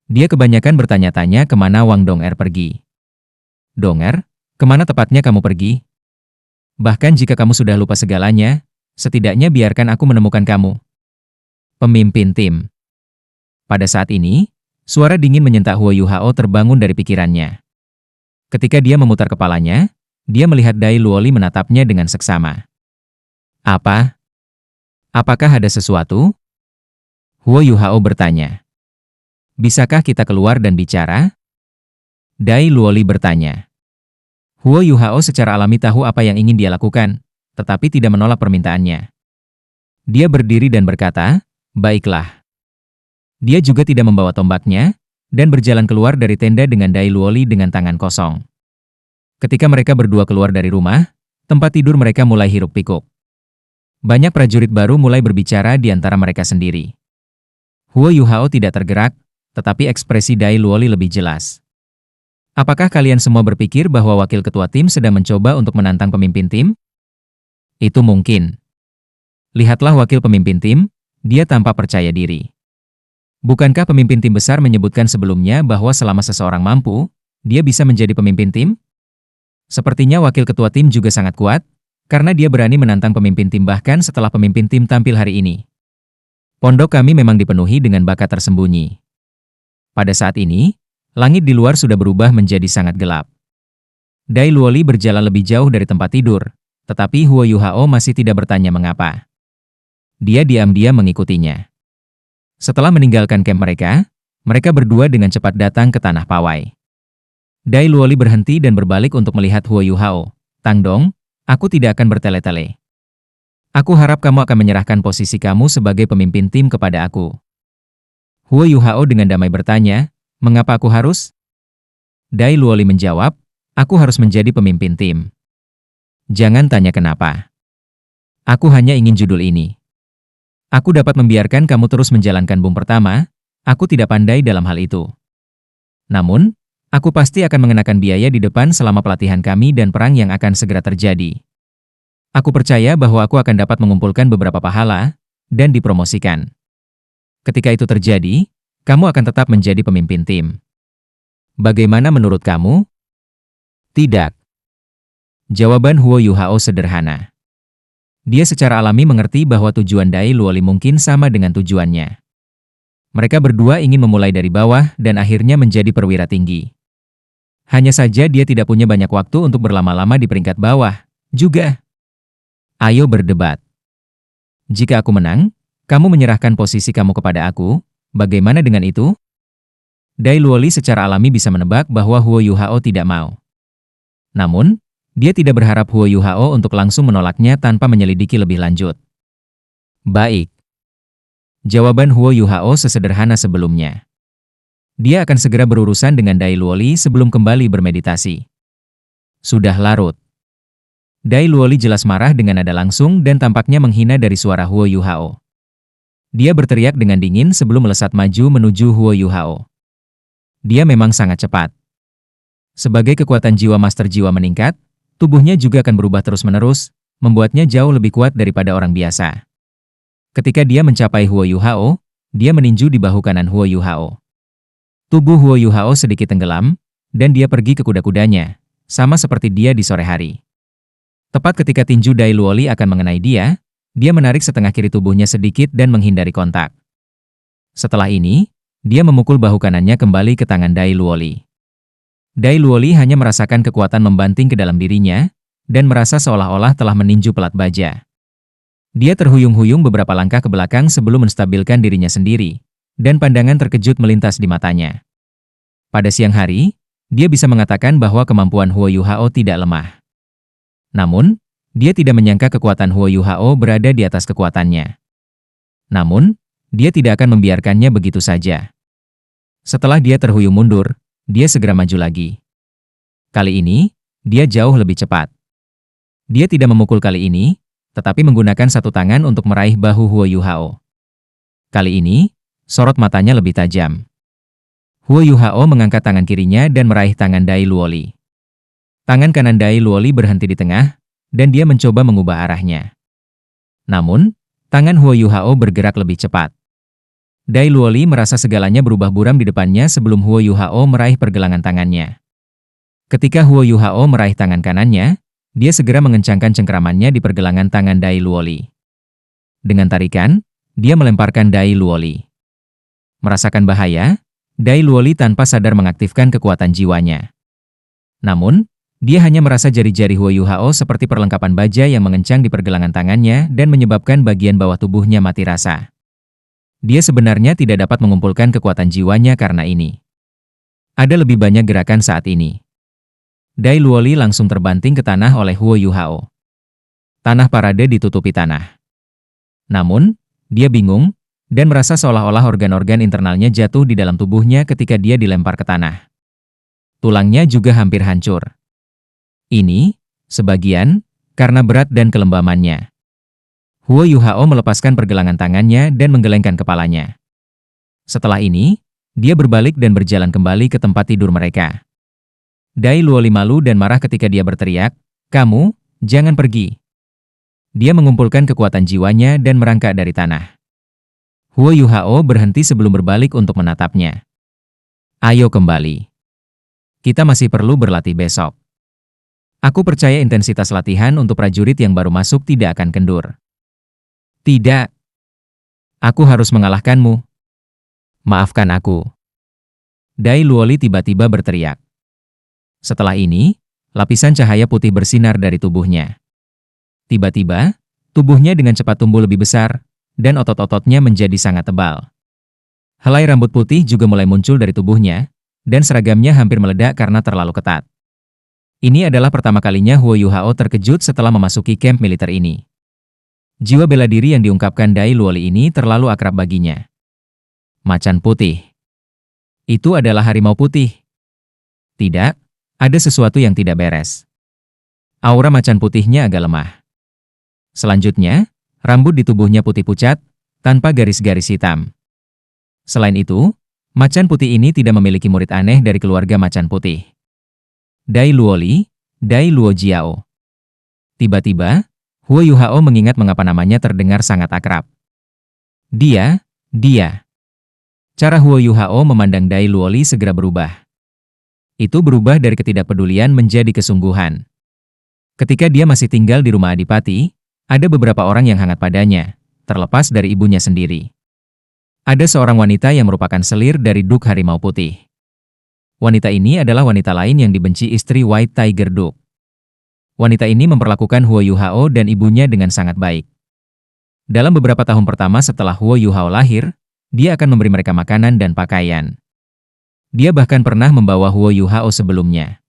Dia kebanyakan bertanya-tanya kemana Wang Dong'er pergi. Dong'er, kemana tepatnya kamu pergi? Bahkan jika kamu sudah lupa segalanya, setidaknya biarkan aku menemukan kamu. Pemimpin tim. Pada saat ini, suara dingin menyentak Huo Yuhao terbangun dari pikirannya. Ketika dia memutar kepalanya, dia melihat Dai Luoli menatapnya dengan seksama. Apa? Apakah ada sesuatu? Huo Yuhao bertanya. Bisakah kita keluar dan bicara? Dai Luoli bertanya. Huo Yuhao secara alami tahu apa yang ingin dia lakukan, tetapi tidak menolak permintaannya. Dia berdiri dan berkata, baiklah. Dia juga tidak membawa tombaknya, dan berjalan keluar dari tenda dengan Dai Luoli dengan tangan kosong. Ketika mereka berdua keluar dari rumah, tempat tidur mereka mulai hiruk-pikuk. Banyak prajurit baru mulai berbicara di antara mereka sendiri. Huo Yuhao tidak tergerak, tetapi ekspresi Dai Luoli lebih jelas. Apakah kalian semua berpikir bahwa wakil ketua tim sedang mencoba untuk menantang pemimpin tim? Itu mungkin. Lihatlah wakil pemimpin tim, dia tampak percaya diri. Bukankah pemimpin tim besar menyebutkan sebelumnya bahwa selama seseorang mampu, dia bisa menjadi pemimpin tim? Sepertinya wakil ketua tim juga sangat kuat, karena dia berani menantang pemimpin tim bahkan setelah pemimpin tim tampil hari ini. Pondok kami memang dipenuhi dengan bakat tersembunyi. Pada saat ini, langit di luar sudah berubah menjadi sangat gelap. Dai Luoli berjalan lebih jauh dari tempat tidur, tetapi Huo Yuhao masih tidak bertanya mengapa. Dia diam-diam mengikutinya. Setelah meninggalkan kamp mereka berdua dengan cepat datang ke tanah pawai. Dai Luoli berhenti dan berbalik untuk melihat Huo Yuhao. Tang Dong, aku tidak akan bertele-tele. Aku harap kamu akan menyerahkan posisi kamu sebagai pemimpin tim kepada aku. Huo Yuhao dengan damai bertanya, mengapa aku harus? Dai Luoli menjawab, aku harus menjadi pemimpin tim. Jangan tanya kenapa. Aku hanya ingin judul ini. Aku dapat membiarkan kamu terus menjalankan bom pertama, aku tidak pandai dalam hal itu. Namun, aku pasti akan mengenakan biaya di depan selama pelatihan kami dan perang yang akan segera terjadi. Aku percaya bahwa aku akan dapat mengumpulkan beberapa pahala, dan dipromosikan. Ketika itu terjadi, kamu akan tetap menjadi pemimpin tim. Bagaimana menurut kamu? Tidak. Jawaban Huo Yuhao sederhana. Dia secara alami mengerti bahwa tujuan Dai Luoli mungkin sama dengan tujuannya. Mereka berdua ingin memulai dari bawah dan akhirnya menjadi perwira tinggi. Hanya saja dia tidak punya banyak waktu untuk berlama-lama di peringkat bawah, juga. Ayo berdebat. Jika aku menang, kamu menyerahkan posisi kamu kepada aku, bagaimana dengan itu? Dai Luoli secara alami bisa menebak bahwa Huo Yuhao tidak mau. Namun, dia tidak berharap Huo Yuhao untuk langsung menolaknya tanpa menyelidiki lebih lanjut. Baik. Jawaban Huo Yuhao sesederhana sebelumnya. Dia akan segera berurusan dengan Dai Luoli sebelum kembali bermeditasi. Sudah larut. Dai Luoli jelas marah dengan nada langsung dan tampaknya menghina dari suara Huo Yuhao. Dia berteriak dengan dingin sebelum melesat maju menuju Huo Yuhao. Dia memang sangat cepat. Sebagai kekuatan jiwa master jiwa meningkat, tubuhnya juga akan berubah terus-menerus, membuatnya jauh lebih kuat daripada orang biasa. Ketika dia mencapai Huo Yuhao, dia meninju di bahu kanan Huo Yuhao. Tubuh Huo Yuhao sedikit tenggelam, dan dia pergi ke kuda-kudanya, sama seperti dia di sore hari. Tepat ketika tinju Dai Luoli akan mengenai dia menarik setengah kiri tubuhnya sedikit dan menghindari kontak. Setelah ini, dia memukul bahu kanannya kembali ke tangan Dai Luoli. Dai Luoli hanya merasakan kekuatan membanting ke dalam dirinya, dan merasa seolah-olah telah meninju pelat baja. Dia terhuyung-huyung beberapa langkah ke belakang sebelum menstabilkan dirinya sendiri, dan pandangan terkejut melintas di matanya. Pada siang hari, dia bisa mengatakan bahwa kemampuan Huo Yuhao tidak lemah. Namun, dia tidak menyangka kekuatan Huo Yuhao berada di atas kekuatannya. Namun, dia tidak akan membiarkannya begitu saja. Setelah dia terhuyung mundur, dia segera maju lagi. Kali ini, dia jauh lebih cepat. Dia tidak memukul kali ini, tetapi menggunakan satu tangan untuk meraih bahu Huo Yuhao. Kali ini, sorot matanya lebih tajam. Huo Yuhao mengangkat tangan kirinya dan meraih tangan Dai Luoli. Tangan kanan Dai Luoli berhenti di tengah, dan dia mencoba mengubah arahnya. Namun, tangan Huo Yuhao bergerak lebih cepat. Dai Luoli merasa segalanya berubah buram di depannya sebelum Huo Yuhao meraih pergelangan tangannya. Ketika Huo Yuhao meraih tangan kanannya, dia segera mengencangkan cengkeramannya di pergelangan tangan Dai Luoli. Dengan tarikan, dia melemparkan Dai Luoli. Merasakan bahaya, Dai Luoli tanpa sadar mengaktifkan kekuatan jiwanya. Namun, dia hanya merasa jari-jari Huo Yuhao seperti perlengkapan baja yang mengencang di pergelangan tangannya dan menyebabkan bagian bawah tubuhnya mati rasa. Dia sebenarnya tidak dapat mengumpulkan kekuatan jiwanya karena ini. Ada lebih banyak gerakan saat ini. Dai Luoli langsung terbanting ke tanah oleh Huo Yuhao. Tanah parade ditutupi tanah. Namun, dia bingung dan merasa seolah-olah organ-organ internalnya jatuh di dalam tubuhnya ketika dia dilempar ke tanah. Tulangnya juga hampir hancur. Ini, sebagian, karena berat dan kelembamannya. Huo Yuhao melepaskan pergelangan tangannya dan menggelengkan kepalanya. Setelah ini, dia berbalik dan berjalan kembali ke tempat tidur mereka. Dai Luoli malu dan marah ketika dia berteriak, "Kamu, jangan pergi." Dia mengumpulkan kekuatan jiwanya dan merangkak dari tanah. Huo Yuhao berhenti sebelum berbalik untuk menatapnya. "Ayo kembali. Kita masih perlu berlatih besok. Aku percaya intensitas latihan untuk prajurit yang baru masuk tidak akan kendur." "Tidak. Aku harus mengalahkanmu. Maafkan aku." Dai Luoli tiba-tiba berteriak. Setelah ini, lapisan cahaya putih bersinar dari tubuhnya. Tiba-tiba, tubuhnya dengan cepat tumbuh lebih besar, dan otot-ototnya menjadi sangat tebal. Helai rambut putih juga mulai muncul dari tubuhnya, dan seragamnya hampir meledak karena terlalu ketat. Ini adalah pertama kalinya Huo Yuhao terkejut setelah memasuki kamp militer ini. Jiwa bela diri yang diungkapkan Dai Luoli ini terlalu akrab baginya. Macan putih. Itu adalah harimau putih. Tidak, ada sesuatu yang tidak beres. Aura macan putihnya agak lemah. Selanjutnya, rambut di tubuhnya putih pucat, tanpa garis-garis hitam. Selain itu, macan putih ini tidak memiliki murid aneh dari keluarga macan putih. Dai Luoli, Dai Luo Jiao. Tiba-tiba, Huo Yuhao mengingat mengapa namanya terdengar sangat akrab. Dia. Cara Huo Yuhao memandang Dai Luoli segera berubah. Itu berubah dari ketidakpedulian menjadi kesungguhan. Ketika dia masih tinggal di rumah adipati, ada beberapa orang yang hangat padanya, terlepas dari ibunya sendiri. Ada seorang wanita yang merupakan selir dari Duk Harimau Putih. Wanita ini adalah wanita lain yang dibenci istri White Tiger Duk. Wanita ini memperlakukan Huo Yuhao dan ibunya dengan sangat baik. Dalam beberapa tahun pertama setelah Huo Yuhao lahir, dia akan memberi mereka makanan dan pakaian. Dia bahkan pernah membawa Huo Yuhao sebelumnya.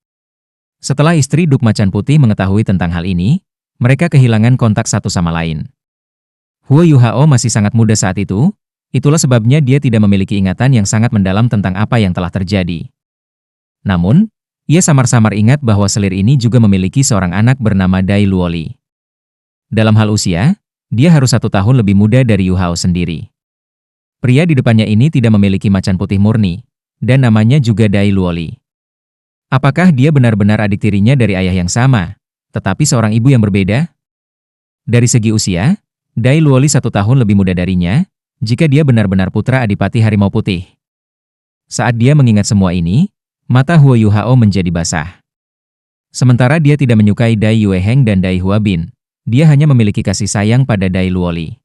Setelah istri Duk Macan Putih mengetahui tentang hal ini, mereka kehilangan kontak satu sama lain. Huo Yuhao masih sangat muda saat itu, itulah sebabnya dia tidak memiliki ingatan yang sangat mendalam tentang apa yang telah terjadi. Namun, ia samar-samar ingat bahwa selir ini juga memiliki seorang anak bernama Dai Luoli. Dalam hal usia, dia harus 1 tahun lebih muda dari Yuhao sendiri. Pria di depannya ini tidak memiliki macan putih murni, dan namanya juga Dai Luoli. Apakah dia benar-benar adik tirinya dari ayah yang sama, tetapi seorang ibu yang berbeda? Dari segi usia, Dai Luoli 1 tahun lebih muda darinya, jika dia benar-benar putra Adipati Harimau Putih. Saat dia mengingat semua ini, mata Huo Yuhao menjadi basah. Sementara dia tidak menyukai Dai Yueheng dan Dai Huabin, dia hanya memiliki kasih sayang pada Dai Luoli.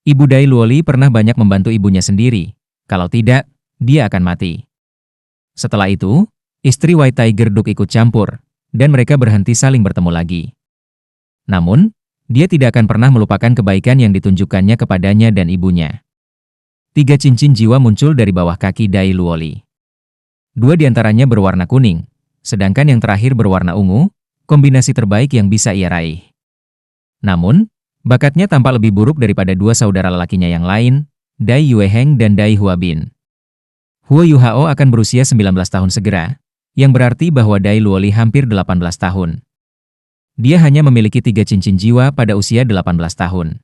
Ibu Dai Luoli pernah banyak membantu ibunya sendiri, kalau tidak, dia akan mati. Setelah itu, istri White Tiger Duk ikut campur, dan mereka berhenti saling bertemu lagi. Namun, dia tidak akan pernah melupakan kebaikan yang ditunjukkannya kepadanya dan ibunya. 3 cincin jiwa muncul dari bawah kaki Dai Luoli. 2 di antaranya berwarna kuning, sedangkan yang terakhir berwarna ungu, kombinasi terbaik yang bisa ia raih. Namun, bakatnya tampak lebih buruk daripada 2 saudara lelakinya yang lain, Dai Yueheng dan Dai Huabin. Huo Yuhao akan berusia 19 tahun segera, yang berarti bahwa Dai Luoli hampir 18 tahun. Dia hanya memiliki 3 cincin jiwa pada usia 18 tahun.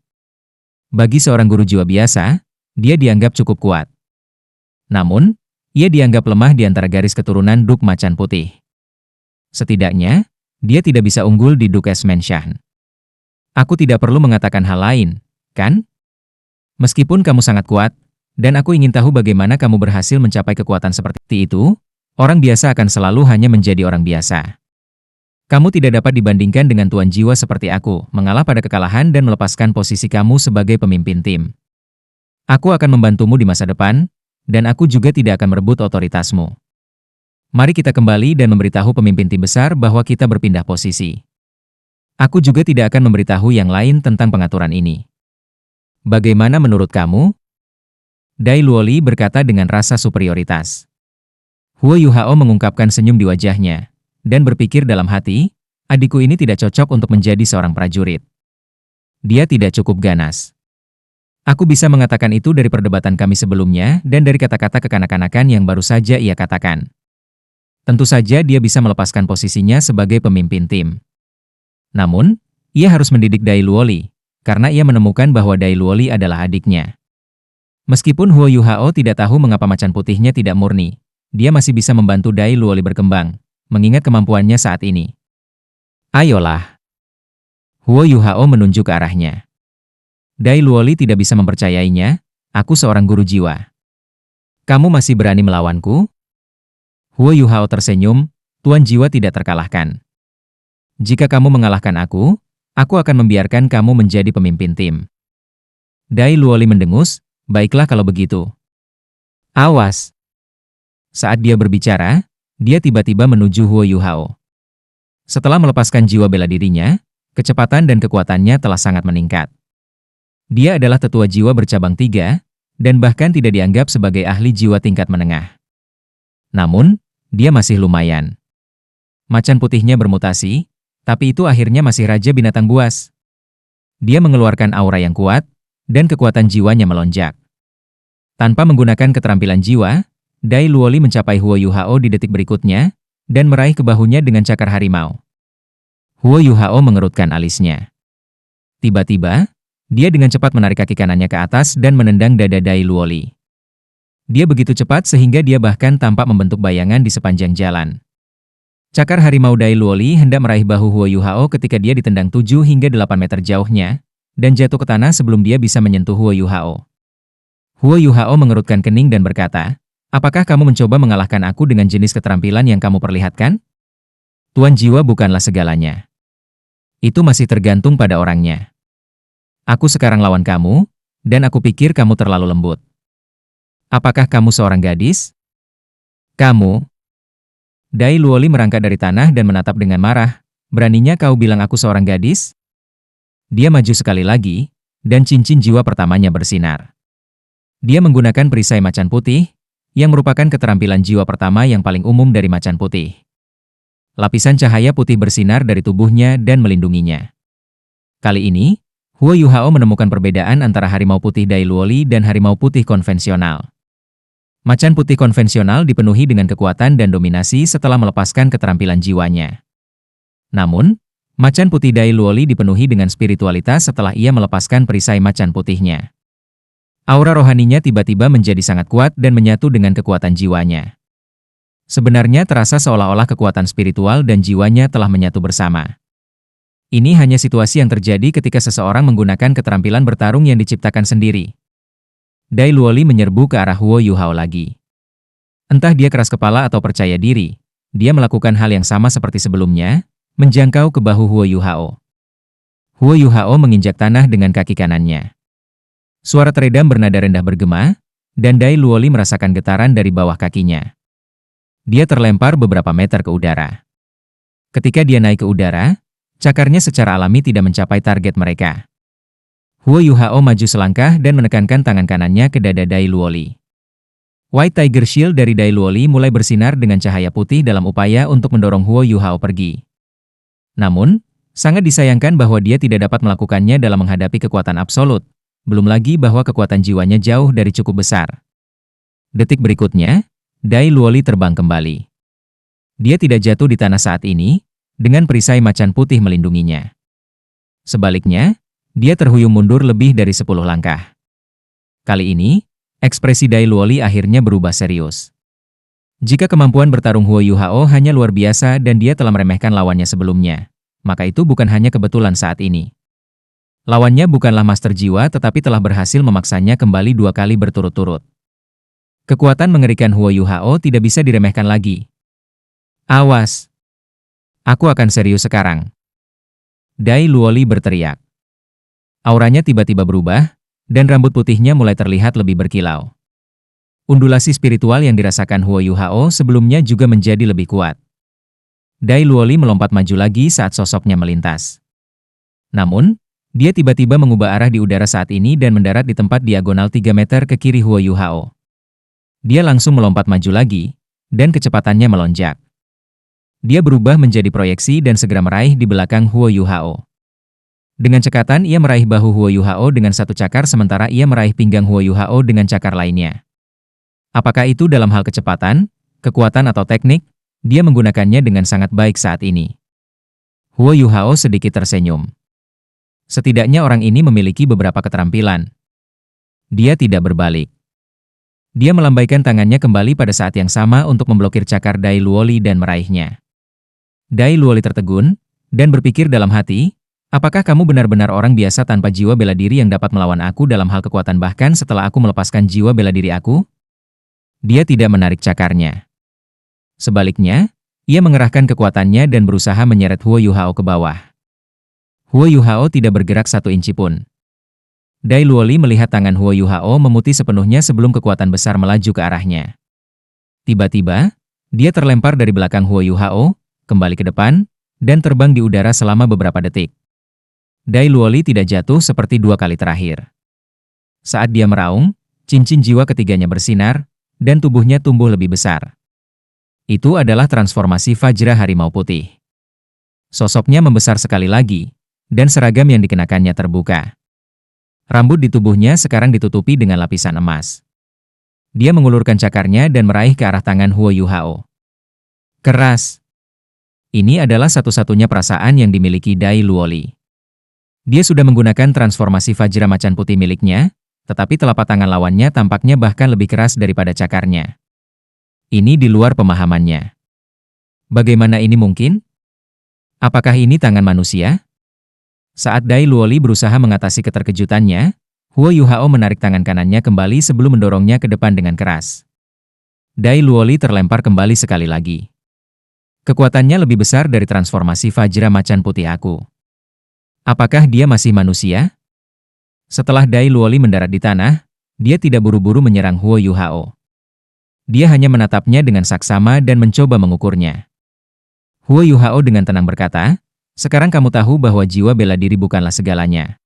Bagi seorang guru jiwa biasa, dia dianggap cukup kuat. Namun, ia dianggap lemah di antara garis keturunan Duk Macan Putih. Setidaknya, dia tidak bisa unggul di Duk Esmenshan. Aku tidak perlu mengatakan hal lain, kan? Meskipun kamu sangat kuat, Dan aku ingin tahu bagaimana kamu berhasil mencapai kekuatan seperti itu. Orang biasa akan selalu hanya menjadi orang biasa. Kamu tidak dapat dibandingkan dengan tuan jiwa seperti aku, mengalah pada kekalahan dan melepaskan posisi kamu sebagai pemimpin tim. Aku akan membantumu di masa depan, dan aku juga tidak akan merebut otoritasmu. Mari kita kembali dan memberitahu pemimpin tim besar bahwa kita berpindah posisi. Aku juga tidak akan memberitahu yang lain tentang pengaturan ini. Bagaimana menurut kamu? Dai Luoli berkata dengan rasa superioritas. Huo Yuhao mengungkapkan senyum di wajahnya, dan berpikir dalam hati, adikku ini tidak cocok untuk menjadi seorang prajurit. Dia tidak cukup ganas. Aku bisa mengatakan itu dari perdebatan kami sebelumnya dan dari kata-kata kekanak-kanakan yang baru saja ia katakan. Tentu saja dia bisa melepaskan posisinya sebagai pemimpin tim. Namun, ia harus mendidik Dai Luoli, karena ia menemukan bahwa Dai Luoli adalah adiknya. Meskipun Huo Yuhao tidak tahu mengapa macan putihnya tidak murni, dia masih bisa membantu Dai Luoli berkembang, mengingat kemampuannya saat ini. Ayolah. Huo Yuhao menunjuk ke arahnya. Dai Luoli tidak bisa mempercayainya, aku seorang guru jiwa. Kamu masih berani melawanku? Huo Yuhao tersenyum, tuan jiwa tidak terkalahkan. Jika kamu mengalahkan aku akan membiarkan kamu menjadi pemimpin tim. Dai Luoli mendengus, baiklah kalau begitu. Awas. Saat dia berbicara, dia tiba-tiba menuju Huo Yuhao. Setelah melepaskan jiwa bela dirinya, kecepatan dan kekuatannya telah sangat meningkat. Dia adalah tetua jiwa bercabang 3, dan bahkan tidak dianggap sebagai ahli jiwa tingkat menengah. Namun, dia masih lumayan. Macan putihnya bermutasi, tapi itu akhirnya masih raja binatang buas. Dia mengeluarkan aura yang kuat, dan kekuatan jiwanya melonjak. Tanpa menggunakan keterampilan jiwa, Dai Luoli mencapai Huo Yuhao di detik berikutnya, dan meraih ke bahunya dengan cakar harimau. Huo Yuhao mengerutkan alisnya. Tiba-tiba, dia dengan cepat menarik kaki kanannya ke atas dan menendang dada Dai Luoli. Dia begitu cepat sehingga dia bahkan tampak membentuk bayangan di sepanjang jalan. Cakar harimau Dai Luoli hendak meraih bahu Huo Yuhao ketika dia ditendang 7 hingga 8 meter jauhnya, dan jatuh ke tanah sebelum dia bisa menyentuh Huo Yuhao. Huo Yuhao mengerutkan kening dan berkata, apakah kamu mencoba mengalahkan aku dengan jenis keterampilan yang kamu perlihatkan? Tuan jiwa bukanlah segalanya. Itu masih tergantung pada orangnya. Aku sekarang lawan kamu, dan aku pikir kamu terlalu lembut. Apakah kamu seorang gadis? Kamu? Dai Luoli merangkak dari tanah dan menatap dengan marah. Beraninya kau bilang aku seorang gadis? Dia maju sekali lagi, dan cincin jiwa pertamanya bersinar. Dia menggunakan perisai macan putih, yang merupakan keterampilan jiwa pertama yang paling umum dari macan putih. Lapisan cahaya putih bersinar dari tubuhnya dan melindunginya. Kali ini, Huo Yuhao menemukan perbedaan antara harimau putih Dai Luoli dan harimau putih konvensional. Macan putih konvensional dipenuhi dengan kekuatan dan dominasi setelah melepaskan keterampilan jiwanya. Namun, macan putih Dai Luoli dipenuhi dengan spiritualitas setelah ia melepaskan perisai macan putihnya. Aura rohaninya tiba-tiba menjadi sangat kuat dan menyatu dengan kekuatan jiwanya. Sebenarnya terasa seolah-olah kekuatan spiritual dan jiwanya telah menyatu bersama. Ini hanya situasi yang terjadi ketika seseorang menggunakan keterampilan bertarung yang diciptakan sendiri. Dai Luoli menyerbu ke arah Huo Yuhao lagi. Entah dia keras kepala atau percaya diri, dia melakukan hal yang sama seperti sebelumnya, menjangkau ke bahu Huo Yuhao. Huo Yuhao menginjak tanah dengan kaki kanannya. Suara teredam bernada rendah bergema, dan Dai Luoli merasakan getaran dari bawah kakinya. Dia terlempar beberapa meter ke udara. Ketika dia naik ke udara, cakarnya secara alami tidak mencapai target mereka. Huo Yuhao maju selangkah dan menekankan tangan kanannya ke dada Dai Luoli. White Tiger Shield dari Dai Luoli mulai bersinar dengan cahaya putih dalam upaya untuk mendorong Huo Yuhao pergi. Namun, sangat disayangkan bahwa dia tidak dapat melakukannya dalam menghadapi kekuatan absolut. Belum lagi bahwa kekuatan jiwanya jauh dari cukup besar. Detik berikutnya, Dai Luoli terbang kembali. Dia tidak jatuh di tanah saat ini, dengan perisai macan putih melindunginya. Sebaliknya, dia terhuyung mundur lebih dari 10 langkah. Kali ini, ekspresi Dai Luoli akhirnya berubah serius. Jika kemampuan bertarung Huo Yuhao hanya luar biasa dan dia telah meremehkan lawannya sebelumnya, maka itu bukan hanya kebetulan saat ini. Lawannya bukanlah master jiwa tetapi telah berhasil memaksanya kembali 2 kali berturut-turut. Kekuatan mengerikan Huo Yuhao tidak bisa diremehkan lagi. Awas! Aku akan serius sekarang. Dai Luoli berteriak. Auranya tiba-tiba berubah, dan rambut putihnya mulai terlihat lebih berkilau. Undulasi spiritual yang dirasakan Huo Yuhao sebelumnya juga menjadi lebih kuat. Dai Luoli melompat maju lagi saat sosoknya melintas. Namun, dia tiba-tiba mengubah arah di udara saat ini dan mendarat di tempat diagonal 3 meter ke kiri Huo Yuhao. Dia langsung melompat maju lagi, dan kecepatannya melonjak. Dia berubah menjadi proyeksi dan segera meraih di belakang Huo Yuhao. Dengan cekatan ia meraih bahu Huo Yuhao dengan satu cakar sementara ia meraih pinggang Huo Yuhao dengan cakar lainnya. Apakah itu dalam hal kecepatan, kekuatan atau teknik? Dia menggunakannya dengan sangat baik saat ini. Huo Yuhao sedikit tersenyum. Setidaknya orang ini memiliki beberapa keterampilan. Dia tidak berbalik. Dia melambaikan tangannya kembali pada saat yang sama untuk memblokir cakar Dai Luoli dan meraihnya. Dai Luoli tertegun, dan berpikir dalam hati, apakah kamu benar-benar orang biasa tanpa jiwa bela diri yang dapat melawan aku dalam hal kekuatan bahkan setelah aku melepaskan jiwa bela diri aku? Dia tidak menarik cakarnya. Sebaliknya, ia mengerahkan kekuatannya dan berusaha menyeret Huo Yuhao ke bawah. Huo Yuhao tidak bergerak 1 inci pun. Dai Luoli melihat tangan Huo Yuhao memutih sepenuhnya sebelum kekuatan besar melaju ke arahnya. Tiba-tiba, dia terlempar dari belakang Huo Yuhao, kembali ke depan, dan terbang di udara selama beberapa detik. Dai Luoli tidak jatuh seperti 2 kali terakhir. Saat dia meraung, cincin jiwa ketiganya bersinar, dan tubuhnya tumbuh lebih besar. Itu adalah transformasi Vajra Harimau Putih. Sosoknya membesar sekali lagi, dan seragam yang dikenakannya terbuka. Rambut di tubuhnya sekarang ditutupi dengan lapisan emas. Dia mengulurkan cakarnya dan meraih ke arah tangan Huo Yuhao. Keras. Ini adalah satu-satunya perasaan yang dimiliki Dai Luoli. Dia sudah menggunakan transformasi Vajra Macan Putih miliknya, tetapi telapak tangan lawannya tampaknya bahkan lebih keras daripada cakarnya. Ini di luar pemahamannya. Bagaimana ini mungkin? Apakah ini tangan manusia? Saat Dai Luoli berusaha mengatasi keterkejutannya, Huo Yuhao menarik tangan kanannya kembali sebelum mendorongnya ke depan dengan keras. Dai Luoli terlempar kembali sekali lagi. Kekuatannya lebih besar dari transformasi Vajra Macan Putih aku. Apakah dia masih manusia? Setelah Dai Luoli mendarat di tanah, dia tidak buru-buru menyerang Huo Yuhao. Dia hanya menatapnya dengan saksama dan mencoba mengukurnya. Huo Yuhao dengan tenang berkata, sekarang kamu tahu bahwa jiwa bela diri bukanlah segalanya.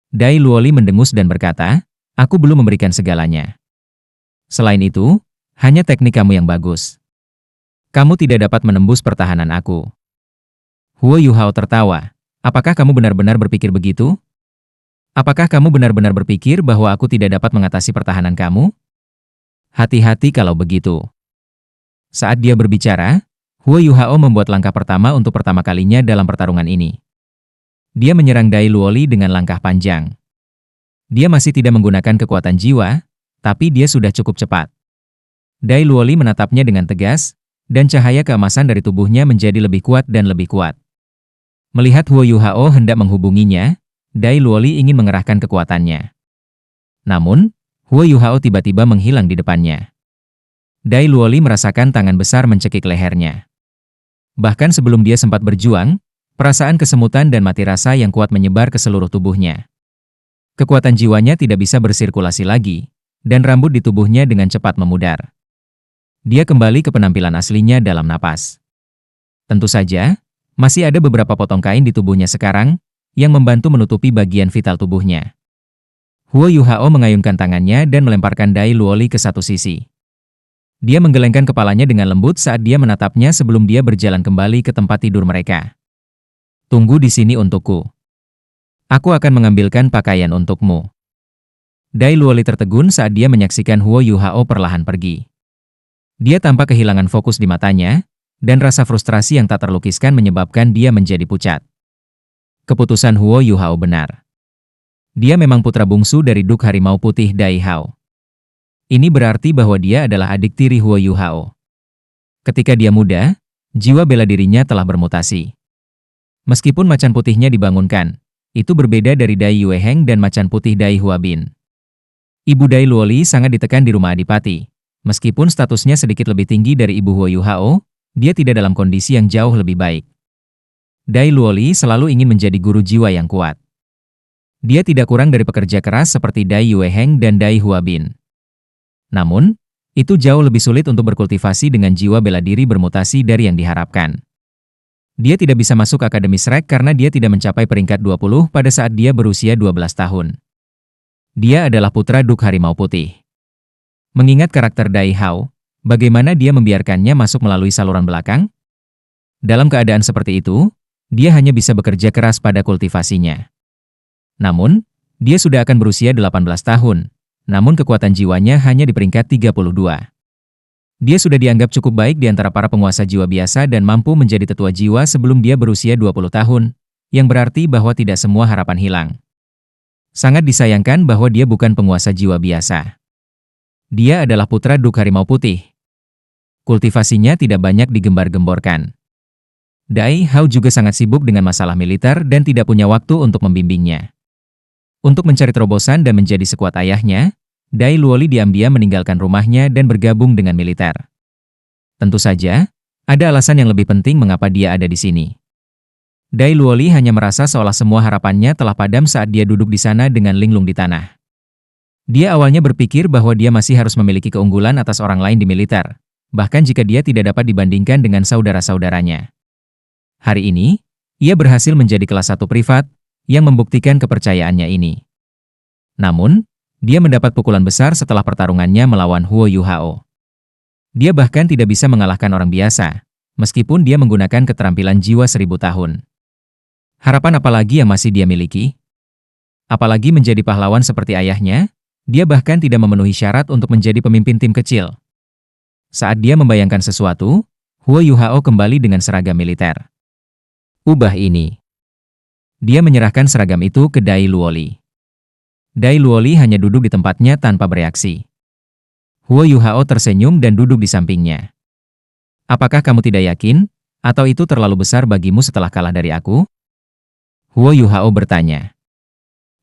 Dai Luoli mendengus dan berkata, aku belum memberikan segalanya. Selain itu, hanya teknik kamu yang bagus. Kamu tidak dapat menembus pertahanan aku. Huo Yuhao tertawa. Apakah kamu benar-benar berpikir begitu? Apakah kamu benar-benar berpikir bahwa aku tidak dapat mengatasi pertahanan kamu? Hati-hati kalau begitu. Saat dia berbicara, Huo Yuhao membuat langkah pertama untuk pertama kalinya dalam pertarungan ini. Dia menyerang Dai Luoli dengan langkah panjang. Dia masih tidak menggunakan kekuatan jiwa, tapi dia sudah cukup cepat. Dai Luoli menatapnya dengan tegas, dan cahaya keemasan dari tubuhnya menjadi lebih kuat dan lebih kuat. Melihat Huo Yuhao hendak menghubunginya, Dai Luoli ingin mengerahkan kekuatannya. Namun, Huo Yuhao tiba-tiba menghilang di depannya. Dai Luoli merasakan tangan besar mencekik lehernya. Bahkan sebelum dia sempat berjuang, perasaan kesemutan dan mati rasa yang kuat menyebar ke seluruh tubuhnya. Kekuatan jiwanya tidak bisa bersirkulasi lagi, dan rambut di tubuhnya dengan cepat memudar. Dia kembali ke penampilan aslinya dalam napas. Tentu saja, masih ada beberapa potong kain di tubuhnya sekarang, yang membantu menutupi bagian vital tubuhnya. Huo Yuhao mengayunkan tangannya dan melemparkan Dai Luoli ke satu sisi. Dia menggelengkan kepalanya dengan lembut saat dia menatapnya sebelum dia berjalan kembali ke tempat tidur mereka. Tunggu di sini untukku. Aku akan mengambilkan pakaian untukmu. Dai Luoli tertegun saat dia menyaksikan Huo Yuhao perlahan pergi. Dia tampak kehilangan fokus di matanya, dan rasa frustrasi yang tak terlukiskan menyebabkan dia menjadi pucat. Keputusan Huo Yuhao benar. Dia memang putra bungsu dari Duk Harimau Putih Dai Hao. Ini berarti bahwa dia adalah adik tiri Huo Yuhao. Ketika dia muda, jiwa bela dirinya telah bermutasi. Meskipun macan putihnya dibangunkan, Itu berbeda dari Dai Yueheng dan macan putih Dai Huabin. Ibu Dai Luoli sangat ditekan di rumah adipati. Meskipun statusnya sedikit lebih tinggi dari Ibu Huo Yuhao, dia tidak dalam kondisi yang jauh lebih baik. Dai Luoli selalu ingin menjadi guru jiwa yang kuat. Dia tidak kurang dari pekerja keras seperti Dai Yueheng dan Dai Huabin. Namun, itu jauh lebih sulit untuk berkultivasi dengan jiwa bela diri bermutasi dari yang diharapkan. Dia tidak bisa masuk Akademi Shrek karena dia tidak mencapai peringkat 20 pada saat dia berusia 12 tahun. Dia adalah putra Duk Harimau Putih. Mengingat karakter Dai Hao, bagaimana dia membiarkannya masuk melalui saluran belakang? Dalam keadaan seperti itu, dia hanya bisa bekerja keras pada kultivasinya. Namun, dia sudah akan berusia 18 tahun, namun kekuatan jiwanya hanya di peringkat 32. Dia sudah dianggap cukup baik di antara para penguasa jiwa biasa dan mampu menjadi tetua jiwa sebelum dia berusia 20 tahun, yang berarti bahwa tidak semua harapan hilang. Sangat disayangkan bahwa dia bukan penguasa jiwa biasa. Dia adalah putra Duk Harimau Putih. Kultivasinya tidak banyak digembar-gemborkan. Dai Hao juga sangat sibuk dengan masalah militer dan tidak punya waktu untuk membimbingnya. Untuk mencari terobosan dan menjadi sekuat ayahnya, Dai Luoli diam-diam meninggalkan rumahnya dan bergabung dengan militer. Tentu saja, ada alasan yang lebih penting mengapa dia ada di sini. Dai Luoli hanya merasa seolah semua harapannya telah padam saat dia duduk di sana dengan linglung di tanah. Dia awalnya berpikir bahwa dia masih harus memiliki keunggulan atas orang lain di militer, bahkan jika dia tidak dapat dibandingkan dengan saudara-saudaranya. Hari ini, ia berhasil menjadi kelas 1 privat, yang membuktikan kepercayaannya ini. Namun, dia mendapat pukulan besar setelah pertarungannya melawan Huo Yuhao. Dia bahkan tidak bisa mengalahkan orang biasa, meskipun dia menggunakan keterampilan jiwa 1000 tahun. Harapan apa lagi yang masih dia miliki? Apalagi menjadi pahlawan seperti ayahnya, dia bahkan tidak memenuhi syarat untuk menjadi pemimpin tim kecil. Saat dia membayangkan sesuatu, Huo Yuhao kembali dengan seragam militer. Ubah ini. Dia menyerahkan seragam itu ke Dai Luoli. Dai Luoli hanya duduk di tempatnya tanpa bereaksi. Huo Yuhao tersenyum dan duduk di sampingnya. Apakah kamu tidak yakin, atau itu terlalu besar bagimu setelah kalah dari aku? Huo Yuhao bertanya.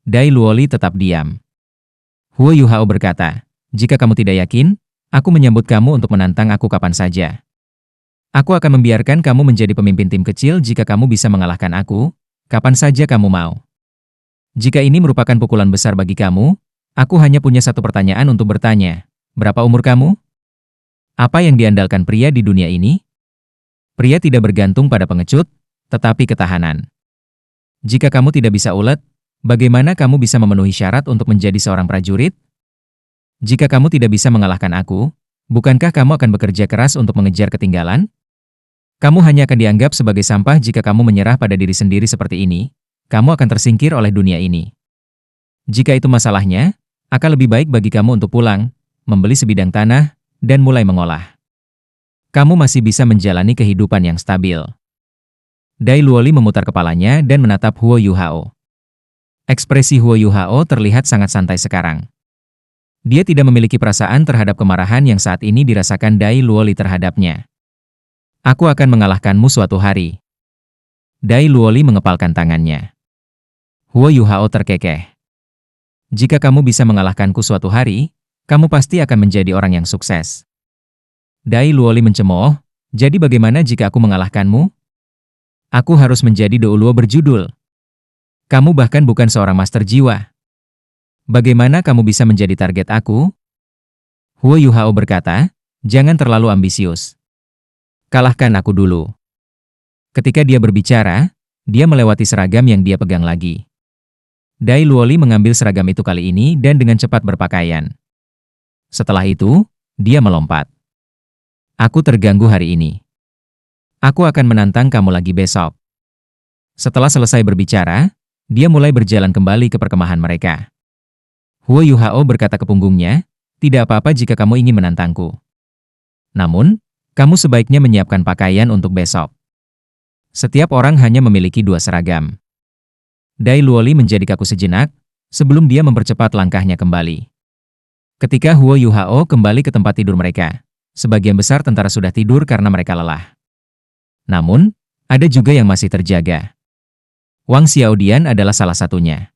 Dai Luoli tetap diam. Huo Yuhao berkata, jika kamu tidak yakin, aku menyambut kamu untuk menantang aku kapan saja. Aku akan membiarkan kamu menjadi pemimpin tim kecil jika kamu bisa mengalahkan aku, kapan saja kamu mau. Jika ini merupakan pukulan besar bagi kamu, aku hanya punya satu pertanyaan untuk bertanya. Berapa umur kamu? Apa yang diandalkan pria di dunia ini? Pria tidak bergantung pada pengecut, tetapi ketahanan. Jika kamu tidak bisa ulet, bagaimana kamu bisa memenuhi syarat untuk menjadi seorang prajurit? Jika kamu tidak bisa mengalahkan aku, bukankah kamu akan bekerja keras untuk mengejar ketinggalan? Kamu hanya akan dianggap sebagai sampah jika kamu menyerah pada diri sendiri seperti ini. Kamu akan tersingkir oleh dunia ini. Jika itu masalahnya, akan lebih baik bagi kamu untuk pulang, membeli sebidang tanah, dan mulai mengolah. Kamu masih bisa menjalani kehidupan yang stabil. Dai Luoli memutar kepalanya dan menatap Huo Yuhao. Ekspresi Huo Yuhao terlihat sangat santai sekarang. Dia tidak memiliki perasaan terhadap kemarahan yang saat ini dirasakan Dai Luoli terhadapnya. Aku akan mengalahkanmu suatu hari. Dai Luoli mengepalkan tangannya. Huo Yuhao terkekeh. Jika kamu bisa mengalahkanku suatu hari, kamu pasti akan menjadi orang yang sukses. Dai Luoli mencemooh, jadi bagaimana jika aku mengalahkanmu? Aku harus menjadi Douluo berjudul. Kamu bahkan bukan seorang master jiwa. Bagaimana kamu bisa menjadi target aku? Huo Yuhao berkata, jangan terlalu ambisius. Kalahkan aku dulu. Ketika dia berbicara, dia melewati seragam yang dia pegang lagi. Dai Luoli mengambil seragam itu kali ini dan dengan cepat berpakaian. Setelah itu, dia melompat. Aku terganggu hari ini. Aku akan menantang kamu lagi besok. Setelah selesai berbicara, dia mulai berjalan kembali ke perkemahan mereka. Huo Yuhao berkata ke punggungnya, tidak apa-apa jika kamu ingin menantangku. Namun, kamu sebaiknya menyiapkan pakaian untuk besok. Setiap orang hanya memiliki 2 seragam. Dai Luoli menjadi kaku sejenak, sebelum dia mempercepat langkahnya kembali. Ketika Huo Yuhao kembali ke tempat tidur mereka, sebagian besar tentara sudah tidur karena mereka lelah. Namun, ada juga yang masih terjaga. Wang Xiaodian adalah salah satunya.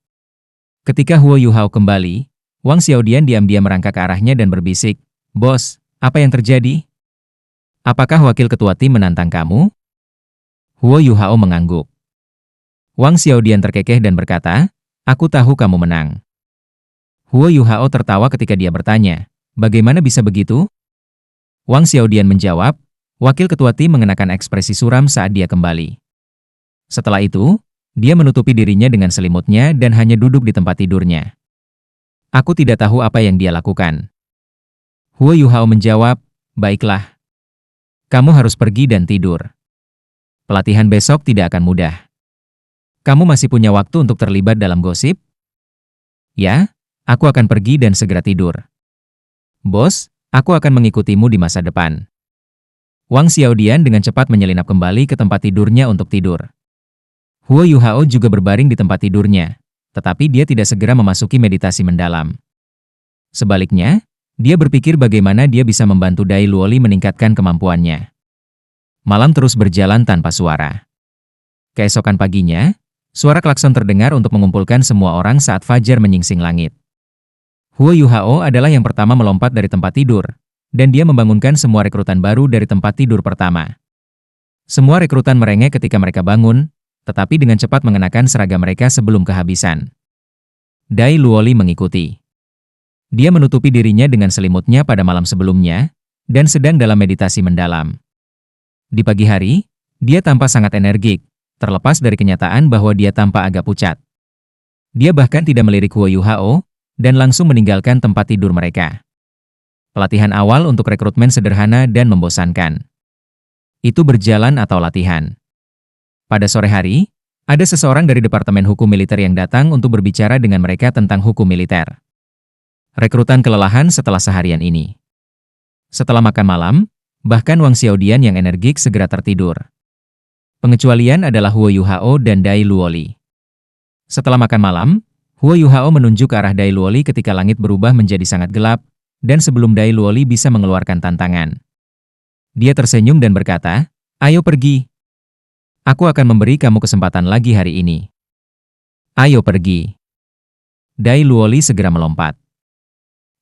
Ketika Huo Yuhao kembali, Wang Xiaodian diam-diam merangkak ke arahnya dan berbisik, "Bos, apa yang terjadi? Apakah wakil ketua tim menantang kamu?" Huo Yuhao mengangguk. Wang Xiaodian terkekeh dan berkata, "Aku tahu kamu menang." Huo Yuhao tertawa ketika dia bertanya, "Bagaimana bisa begitu?" Wang Xiaodian menjawab, wakil ketua tim mengenakan ekspresi suram saat dia kembali. Setelah itu, dia menutupi dirinya dengan selimutnya dan hanya duduk di tempat tidurnya. "Aku tidak tahu apa yang dia lakukan." Huo Yuhao menjawab, "Baiklah. Kamu harus pergi dan tidur. Pelatihan besok tidak akan mudah. Kamu masih punya waktu untuk terlibat dalam gosip?" "Ya, aku akan pergi dan segera tidur. Bos, aku akan mengikutimu di masa depan." Wang Xiaodian dengan cepat menyelinap kembali ke tempat tidurnya untuk tidur. Huo Yuhao juga berbaring di tempat tidurnya, tetapi dia tidak segera memasuki meditasi mendalam. Sebaliknya, dia berpikir bagaimana dia bisa membantu Dai Luoli meningkatkan kemampuannya. Malam terus berjalan tanpa suara. Keesokan paginya, suara klakson terdengar untuk mengumpulkan semua orang saat fajar menyingsing langit. Huo Yuhao adalah yang pertama melompat dari tempat tidur, dan dia membangunkan semua rekrutan baru dari tempat tidur pertama. Semua rekrutan merengek ketika mereka bangun, tetapi dengan cepat mengenakan seragam mereka sebelum kehabisan. Dai Luoli mengikuti. Dia menutupi dirinya dengan selimutnya pada malam sebelumnya, dan sedang dalam meditasi mendalam. Di pagi hari, dia tampak sangat energik, terlepas dari kenyataan bahwa dia tampak agak pucat. Dia bahkan tidak melirik Huo Yuhao, dan langsung meninggalkan tempat tidur mereka. Pelatihan awal untuk rekrutmen sederhana dan membosankan. Itu berjalan atau latihan. Pada sore hari, ada seseorang dari Departemen Hukum Militer yang datang untuk berbicara dengan mereka tentang hukum militer. Rekrutan kelelahan setelah seharian ini. Setelah makan malam, bahkan Wang Xiaodian yang energik segera tertidur. Pengecualian adalah Huo Yuhao dan Dai Luoli. Setelah makan malam, Huo Yuhao menunjuk ke arah Dai Luoli ketika langit berubah menjadi sangat gelap, dan sebelum Dai Luoli bisa mengeluarkan tantangan. Dia tersenyum dan berkata, "Ayo pergi. Aku akan memberi kamu kesempatan lagi hari ini. Ayo pergi." Dai Luoli segera melompat.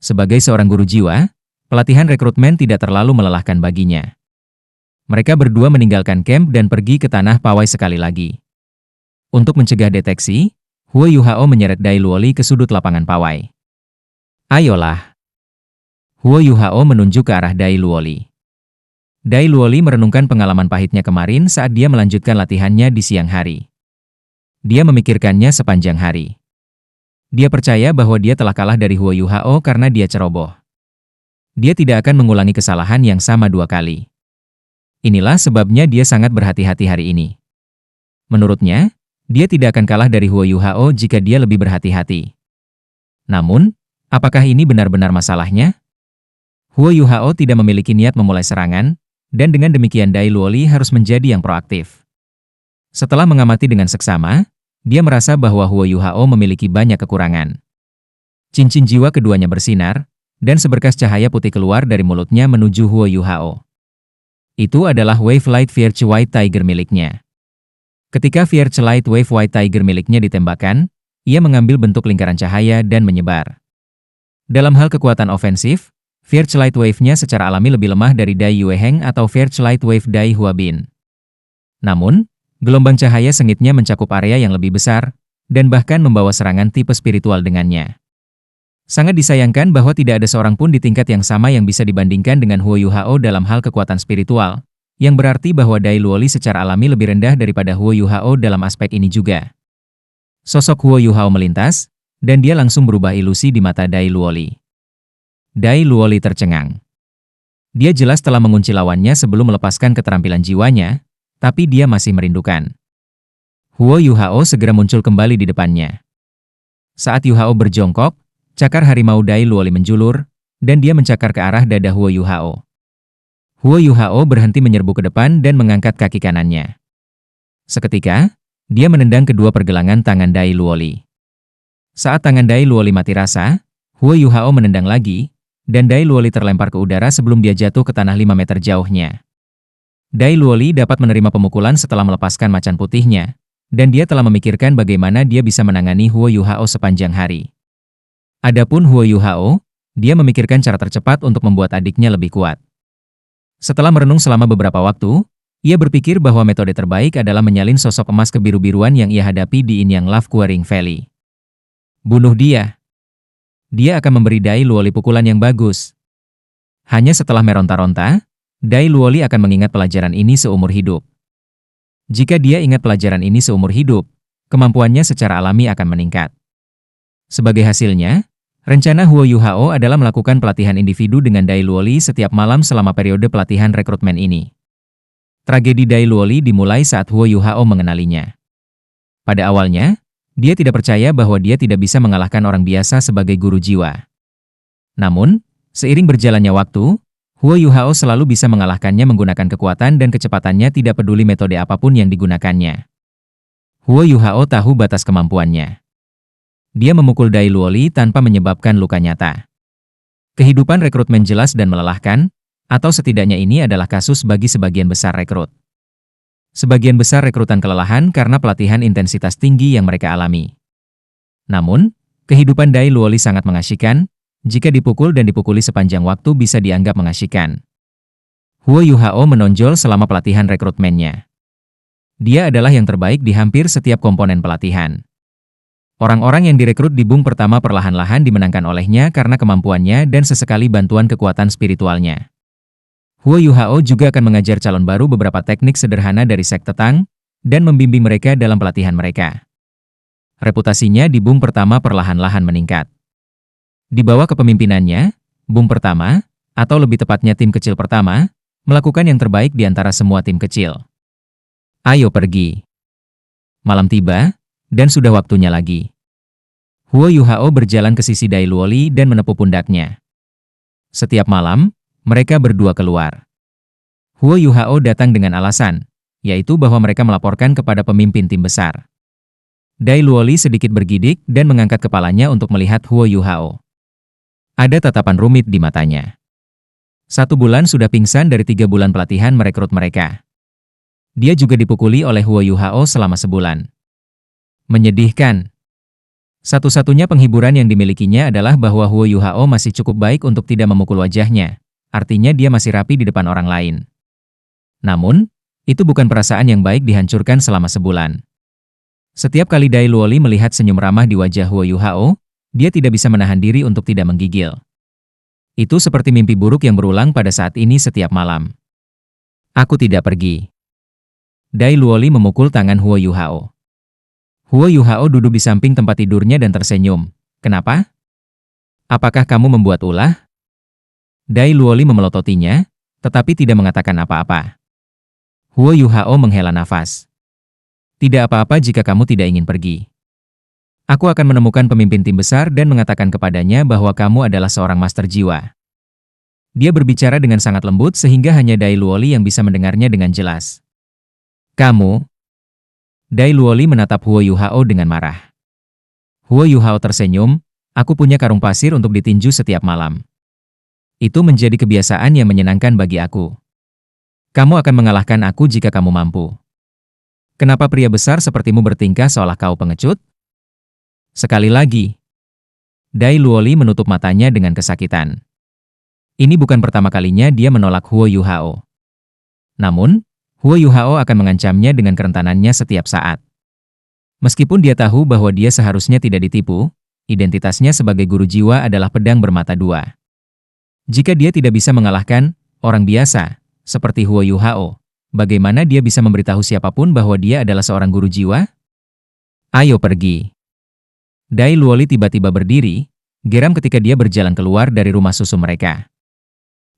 Sebagai seorang guru jiwa, pelatihan rekrutmen tidak terlalu melelahkan baginya. Mereka berdua meninggalkan camp dan pergi ke tanah pawai sekali lagi. Untuk mencegah deteksi, Huo Yuhao menyeret Dai Luoli ke sudut lapangan pawai. "Ayolah." Huo Yuhao menunjuk ke arah Dai Luoli. Dai Luoli merenungkan pengalaman pahitnya kemarin saat dia melanjutkan latihannya di siang hari. Dia memikirkannya sepanjang hari. Dia percaya bahwa dia telah kalah dari Huo Yuhao karena dia ceroboh. Dia tidak akan mengulangi kesalahan yang sama 2 kali. Inilah sebabnya dia sangat berhati-hati hari ini. Menurutnya, dia tidak akan kalah dari Huo Yuhao jika dia lebih berhati-hati. Namun, apakah ini benar-benar masalahnya? Huo Yuhao tidak memiliki niat memulai serangan, dan dengan demikian Dai Luoli harus menjadi yang proaktif. Setelah mengamati dengan seksama, dia merasa bahwa Huo Yuhao memiliki banyak kekurangan. Cincin jiwa keduanya bersinar, dan seberkas cahaya putih keluar dari mulutnya menuju Huo Yuhao. Itu adalah Wave Light Fierce White Tiger miliknya. Ketika Fierce Light Wave White Tiger miliknya ditembakkan, ia mengambil bentuk lingkaran cahaya dan menyebar. Dalam hal kekuatan ofensif, Fierce Light Wave-nya secara alami lebih lemah dari Dai Yueheng atau Fierce Light Wave Dai Huabin. Namun, gelombang cahaya sengitnya mencakup area yang lebih besar, dan bahkan membawa serangan tipe spiritual dengannya. Sangat disayangkan bahwa tidak ada seorang pun di tingkat yang sama yang bisa dibandingkan dengan Huo Yuhao dalam hal kekuatan spiritual, yang berarti bahwa Dai Luoli secara alami lebih rendah daripada Huo Yuhao dalam aspek ini juga. Sosok Huo Yuhao melintas, dan dia langsung berubah ilusi di mata Dai Luoli. Dai Luoli tercengang. Dia jelas telah mengunci lawannya sebelum melepaskan keterampilan jiwanya, tapi dia masih merindukan. Huo Yuhao segera muncul kembali di depannya. Saat Yuhao berjongkok, cakar harimau Dai Luoli menjulur, dan dia mencakar ke arah dada Huo Yuhao. Huo Yuhao berhenti menyerbu ke depan dan mengangkat kaki kanannya. Seketika, dia menendang kedua pergelangan tangan Dai Luoli. Saat tangan Dai Luoli mati rasa, Huo Yuhao menendang lagi, dan Dai Luoli terlempar ke udara sebelum dia jatuh ke tanah 5 meter jauhnya. Dai Luoli dapat menerima pemukulan setelah melepaskan macan putihnya, dan dia telah memikirkan bagaimana dia bisa menangani Huo Yuhao sepanjang hari. Adapun Huo Yuhao, dia memikirkan cara tercepat untuk membuat adiknya lebih kuat. Setelah merenung selama beberapa waktu, ia berpikir bahwa metode terbaik adalah menyalin sosok emas kebiru-biruan yang ia hadapi di Inyang Love Quarrying Valley. Bunuh dia. Dia akan memberi Dai Luoli pukulan yang bagus. Hanya setelah meronta-ronta, Dai Luoli akan mengingat pelajaran ini seumur hidup. Jika dia ingat pelajaran ini seumur hidup, kemampuannya secara alami akan meningkat. Sebagai hasilnya, rencana Huo Yuhao adalah melakukan pelatihan individu dengan Dai Luoli setiap malam selama periode pelatihan rekrutmen ini. Tragedi Dai Luoli dimulai saat Huo Yuhao mengenalinya. Pada awalnya, dia tidak percaya bahwa dia tidak bisa mengalahkan orang biasa sebagai guru jiwa. Namun, seiring berjalannya waktu, Huo Yuhao selalu bisa mengalahkannya menggunakan kekuatan dan kecepatannya tidak peduli metode apapun yang digunakannya. Huo Yuhao tahu batas kemampuannya. Dia memukul Dai Luoli tanpa menyebabkan luka nyata. Kehidupan rekrutmen jelas dan melelahkan, atau setidaknya ini adalah kasus bagi sebagian besar rekrut. Sebagian besar rekrutan kelelahan karena pelatihan intensitas tinggi yang mereka alami. Namun, kehidupan Dai Luoli sangat mengasyikan, jika dipukul dan dipukuli sepanjang waktu bisa dianggap mengasyikan. Huo Yuhao menonjol selama pelatihan rekrutmennya. Dia adalah yang terbaik di hampir setiap komponen pelatihan. Orang-orang yang direkrut di Bung pertama perlahan-lahan dimenangkan olehnya karena kemampuannya dan sesekali bantuan kekuatan spiritualnya. Huo Yuhao juga akan mengajar calon baru beberapa teknik sederhana dari sekte Tang, dan membimbing mereka dalam pelatihan mereka. Reputasinya di Bung pertama perlahan-lahan meningkat. Di bawah kepemimpinannya, Bung pertama, atau lebih tepatnya tim kecil pertama, melakukan yang terbaik di antara semua tim kecil. Ayo pergi. Malam tiba, dan sudah waktunya lagi. Huo Yuhao berjalan ke sisi Dai Luoli dan menepuk pundaknya. Setiap malam, mereka berdua keluar. Huo Yuhao datang dengan alasan, yaitu bahwa mereka melaporkan kepada pemimpin tim besar. Dai Luoli sedikit bergidik dan mengangkat kepalanya untuk melihat Huo Yuhao. Ada tatapan rumit di matanya. 1 bulan sudah pingsan dari 3 bulan pelatihan merekrut mereka. Dia juga dipukuli oleh Huo Yuhao selama sebulan. Menyedihkan. Satu-satunya penghiburan yang dimilikinya adalah bahwa Huo Yuhao masih cukup baik untuk tidak memukul wajahnya. Artinya dia masih rapi di depan orang lain. Namun, itu bukan perasaan yang baik dihancurkan selama sebulan. Setiap kali Dai Luoli melihat senyum ramah di wajah Huo Yuhao, dia tidak bisa menahan diri untuk tidak menggigil. Itu seperti mimpi buruk yang berulang pada saat ini setiap malam. Aku tidak pergi. Dai Luoli memukul tangan Huo Yuhao. Huo Yuhao duduk di samping tempat tidurnya dan tersenyum. Kenapa? Apakah kamu membuat ulah? Dai Luoli memelototinya, tetapi tidak mengatakan apa-apa. Huo Yuhao menghela nafas. Tidak apa-apa jika kamu tidak ingin pergi. Aku akan menemukan pemimpin tim besar dan mengatakan kepadanya bahwa kamu adalah seorang master jiwa. Dia berbicara dengan sangat lembut sehingga hanya Dai Luoli yang bisa mendengarnya dengan jelas. Kamu? Dai Luoli menatap Huo Yuhao dengan marah. Huo Yuhao tersenyum, aku punya karung pasir untuk ditinju setiap malam. Itu menjadi kebiasaan yang menyenangkan bagi aku. Kamu akan mengalahkan aku jika kamu mampu. Kenapa pria besar sepertimu bertingkah seolah kau pengecut? Sekali lagi. Dai Luoli menutup matanya dengan kesakitan. Ini bukan pertama kalinya dia menolak Huo Yuhao. Namun, Huo Yuhao akan mengancamnya dengan kerentanannya setiap saat. Meskipun dia tahu bahwa dia seharusnya tidak ditipu, identitasnya sebagai guru jiwa adalah pedang bermata dua. Jika dia tidak bisa mengalahkan orang biasa, seperti Huo Yuhao, bagaimana dia bisa memberitahu siapapun bahwa dia adalah seorang guru jiwa? Ayo pergi. Dai Luoli tiba-tiba berdiri, geram ketika dia berjalan keluar dari rumah susu mereka.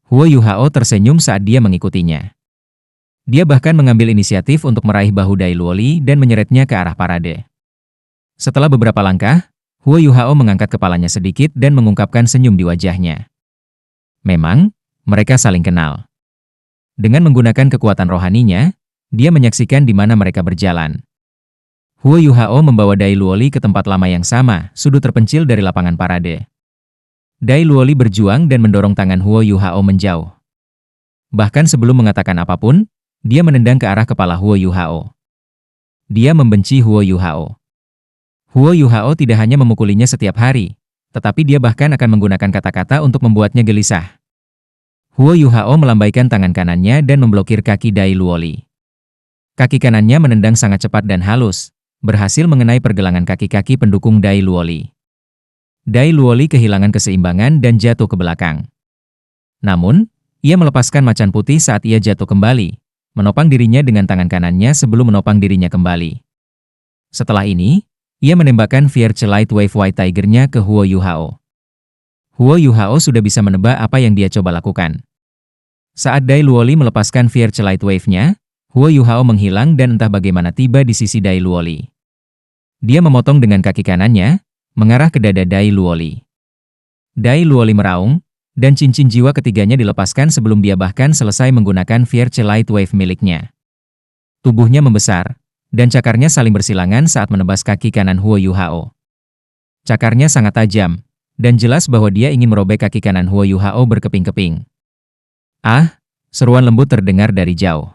Huo Yuhao tersenyum saat dia mengikutinya. Dia bahkan mengambil inisiatif untuk meraih bahu Dai Luoli dan menyeretnya ke arah parade. Setelah beberapa langkah, Huo Yuhao mengangkat kepalanya sedikit dan mengungkapkan senyum di wajahnya. Memang, mereka saling kenal. Dengan menggunakan kekuatan rohaninya, dia menyaksikan di mana mereka berjalan. Huo Yuhao membawa Dai Luoli ke tempat lama yang sama, sudut terpencil dari lapangan parade. Dai Luoli berjuang dan mendorong tangan Huo Yuhao menjauh. Bahkan sebelum mengatakan apapun, dia menendang ke arah kepala Huo Yuhao. Dia membenci Huo Yuhao. Huo Yuhao tidak hanya memukulinya setiap hari, tetapi dia bahkan akan menggunakan kata-kata untuk membuatnya gelisah. Huo Yuhao melambaikan tangan kanannya dan memblokir kaki Dai Luoli. Kaki kanannya menendang sangat cepat dan halus, berhasil mengenai pergelangan kaki-kaki pendukung Dai Luoli. Dai Luoli kehilangan keseimbangan dan jatuh ke belakang. Namun, ia melepaskan macan putih saat ia jatuh kembali, menopang dirinya dengan tangan kanannya sebelum menopang dirinya kembali. Setelah ini, ia menembakkan Fierce Light Wave White Tiger-nya ke Huo Yuhao. Huo Yuhao sudah bisa menebak apa yang dia coba lakukan. Saat Dai Luoli melepaskan Fierce Light Wave-nya, Huo Yuhao menghilang dan entah bagaimana tiba di sisi Dai Luoli. Dia memotong dengan kaki kanannya, mengarah ke dada Dai Luoli. Dai Luoli meraung, dan cincin jiwa ketiganya dilepaskan sebelum dia bahkan selesai menggunakan Fierce Light Wave miliknya. Tubuhnya membesar, dan cakarnya saling bersilangan saat menebas kaki kanan Huo Yuhao. Cakarnya sangat tajam, dan jelas bahwa dia ingin merobek kaki kanan Huo Yuhao berkeping-keping. Ah, seruan lembut terdengar dari jauh.